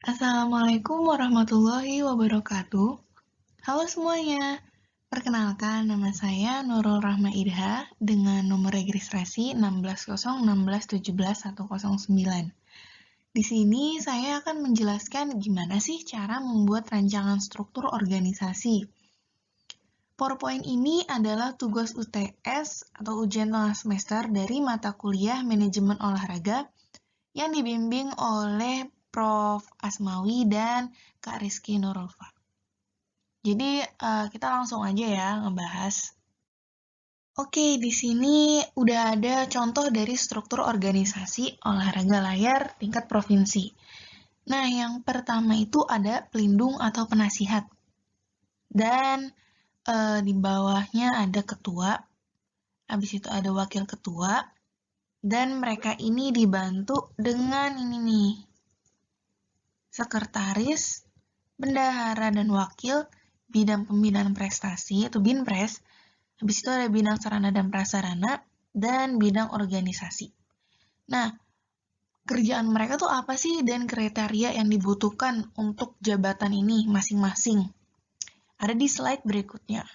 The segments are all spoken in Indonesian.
Assalamualaikum warahmatullahi wabarakatuh. Halo semuanya, perkenalkan nama saya Nurul Rahma Idha dengan nomor registrasi 16016171109. Di sini saya akan menjelaskan gimana sih cara membuat rancangan struktur organisasi. PowerPoint ini adalah tugas UTS atau ujian tengah semester dari mata kuliah Manajemen Olahraga yang dibimbing oleh Prof. Asmawi dan Kak Rizky Nurulfa. Jadi kita langsung aja ya ngebahas. Oke, di sini udah ada contoh dari struktur organisasi olahraga layar tingkat provinsi. Nah, yang pertama itu ada pelindung atau penasihat. Dan di bawahnya ada ketua, habis itu ada wakil ketua, dan mereka ini dibantu dengan ini nih, sekretaris, bendahara dan wakil, bidang pembinaan prestasi atau BINPRES, habis itu ada bidang sarana dan prasarana, dan bidang organisasi. Nah, kerjaan mereka tuh apa sih dan kriteria yang dibutuhkan untuk jabatan ini masing-masing? Ada di slide berikutnya.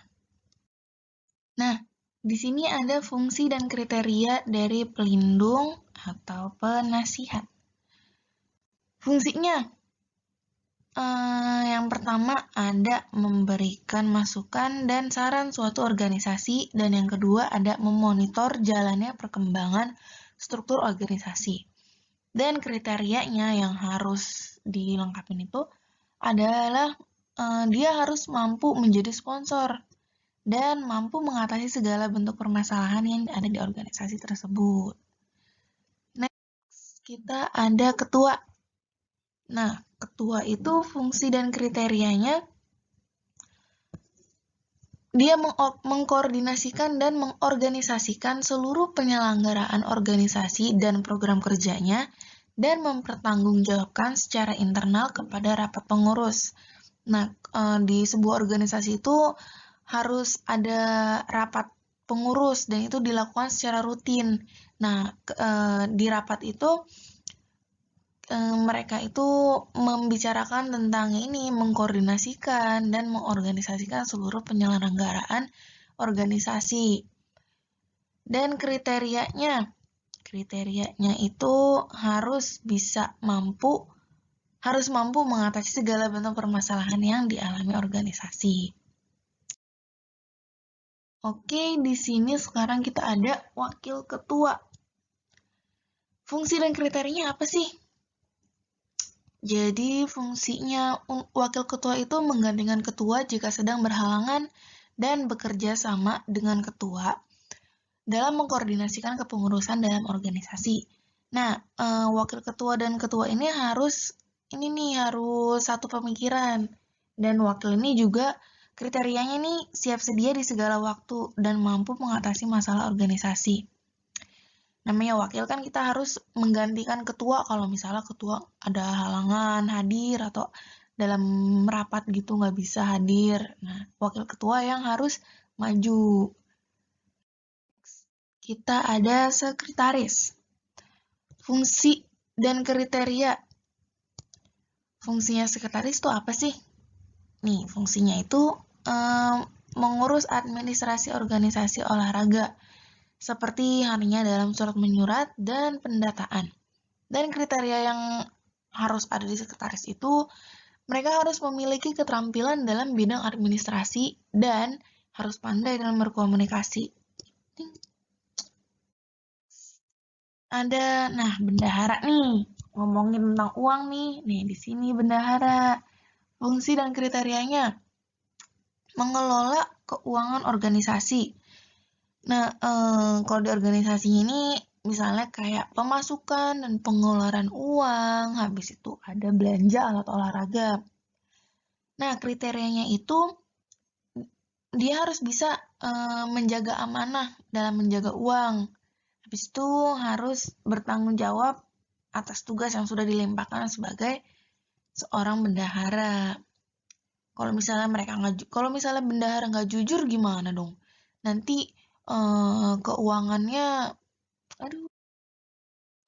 Nah, di sini ada fungsi dan kriteria dari pelindung atau penasihat. Fungsinya, yang pertama ada memberikan masukan dan saran suatu organisasi, dan yang kedua ada memonitor jalannya perkembangan struktur organisasi. Dan kriterianya yang harus dilengkapi itu adalah dia harus mampu menjadi sponsor dan mampu mengatasi segala bentuk permasalahan yang ada di organisasi tersebut. Next, kita ada ketua. Nah, ketua itu fungsi dan kriterianya dia mengkoordinasikan dan mengorganisasikan seluruh penyelenggaraan organisasi dan program kerjanya dan mempertanggungjawabkan secara internal kepada rapat pengurus. Nah, di sebuah organisasi itu harus ada rapat pengurus dan itu dilakukan secara rutin. Nah, di rapat itu mereka itu membicarakan tentang ini, mengkoordinasikan dan mengorganisasikan seluruh penyelenggaraan organisasi. Dan kriterianya itu harus mampu mengatasi segala bentuk permasalahan yang dialami organisasi. Oke, di sini sekarang kita ada wakil ketua. Fungsi dan kriterianya apa sih? Jadi fungsinya wakil ketua itu menggantikan ketua jika sedang berhalangan dan bekerja sama dengan ketua dalam mengkoordinasikan kepengurusan dalam organisasi. Nah, wakil ketua dan ketua ini harus satu pemikiran, dan wakil ini juga kriterianya nih siap sedia di segala waktu dan mampu mengatasi masalah organisasi. Namanya wakil kan kita harus menggantikan ketua kalau misalnya ketua ada halangan hadir atau dalam rapat gitu nggak bisa hadir. Nah, wakil ketua yang harus maju. Kita ada sekretaris. Fungsi dan kriteria. Fungsinya sekretaris itu apa sih? Nih, fungsinya itu mengurus administrasi organisasi olahraga, seperti halnya dalam surat menyurat dan pendataan. Dan kriteria yang harus ada di sekretaris itu, mereka harus memiliki keterampilan dalam bidang administrasi dan harus pandai dalam berkomunikasi. Ada, bendahara nih. Ngomongin tentang uang nih. Nih, di sini bendahara. Fungsi dan kriterianya mengelola keuangan organisasi. Nah, kalau di organisasinya ini misalnya kayak pemasukan dan pengeluaran uang, habis itu ada belanja alat olahraga. Nah, kriterianya itu dia harus bisa menjaga amanah dalam menjaga uang. Habis itu harus bertanggung jawab atas tugas yang sudah dilimpahkan sebagai seorang bendahara. Kalau misalnya bendahara nggak jujur gimana dong? Nanti keuangannya,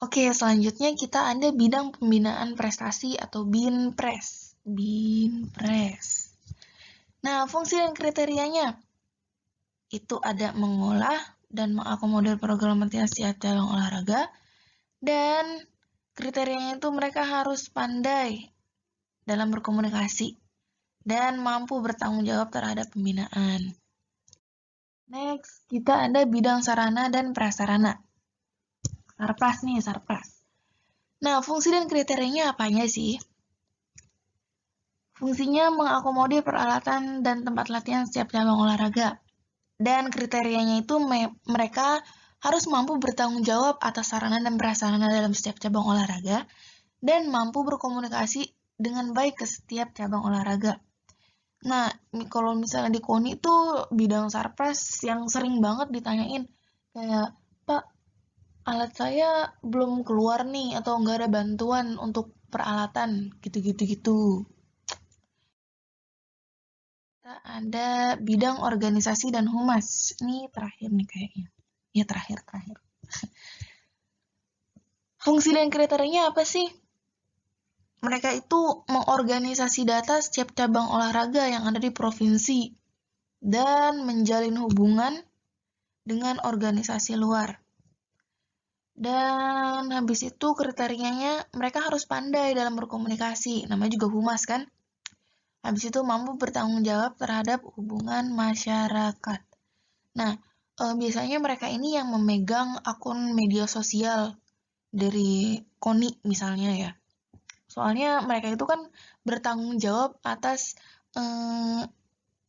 Oke, selanjutnya kita ada bidang pembinaan prestasi atau BINPRES. BINPRES. Nah, fungsi dan kriterianya itu ada mengolah dan mengakomodir program latihan setiap cabang olahraga, dan kriterianya itu mereka harus pandai dalam berkomunikasi dan mampu bertanggung jawab terhadap pembinaan. Next, kita ada bidang sarana dan prasarana. Sarpras nih, Sarpras. Nah, fungsi dan kriterianya apanya sih? Fungsinya mengakomodir peralatan dan tempat latihan setiap cabang olahraga. Dan kriterianya itu mereka harus mampu bertanggung jawab atas sarana dan prasarana dalam setiap cabang olahraga dan mampu berkomunikasi dengan baik ke setiap cabang olahraga. Nah, kalau misalnya di KONI tuh bidang Sarpras yang sering banget ditanyain kayak, Pak, alat saya belum keluar nih atau nggak ada bantuan untuk peralatan gitu-gitu. Kita ada bidang organisasi dan humas. Ini terakhir nih kayaknya. Ya, terakhir. Fungsi dan kriterianya apa sih? Mereka itu mengorganisasi data setiap cabang olahraga yang ada di provinsi dan menjalin hubungan dengan organisasi luar. Dan habis itu kriterianya mereka harus pandai dalam berkomunikasi. Namanya juga humas kan? Habis itu mampu bertanggung jawab terhadap hubungan masyarakat. Nah, biasanya mereka ini yang memegang akun media sosial dari KONI misalnya ya. Soalnya mereka itu kan bertanggung jawab atas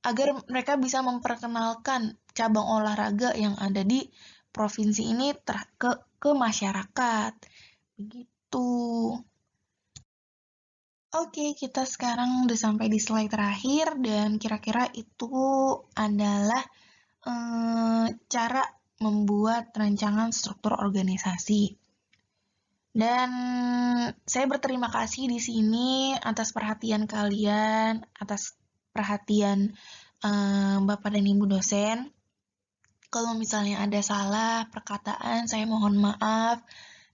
agar mereka bisa memperkenalkan cabang olahraga yang ada di provinsi ini ke masyarakat. Begitu. Oke, kita sekarang udah sampai di slide terakhir dan kira-kira itu adalah cara membuat rancangan struktur organisasi. Dan saya berterima kasih di sini atas perhatian kalian, atas perhatian Bapak dan Ibu dosen. Kalau misalnya ada salah perkataan, saya mohon maaf.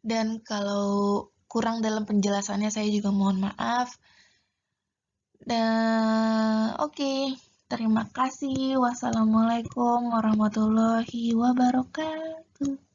Dan kalau kurang dalam penjelasannya, saya juga mohon maaf. Dan oke, terima kasih. Wassalamualaikum warahmatullahi wabarakatuh.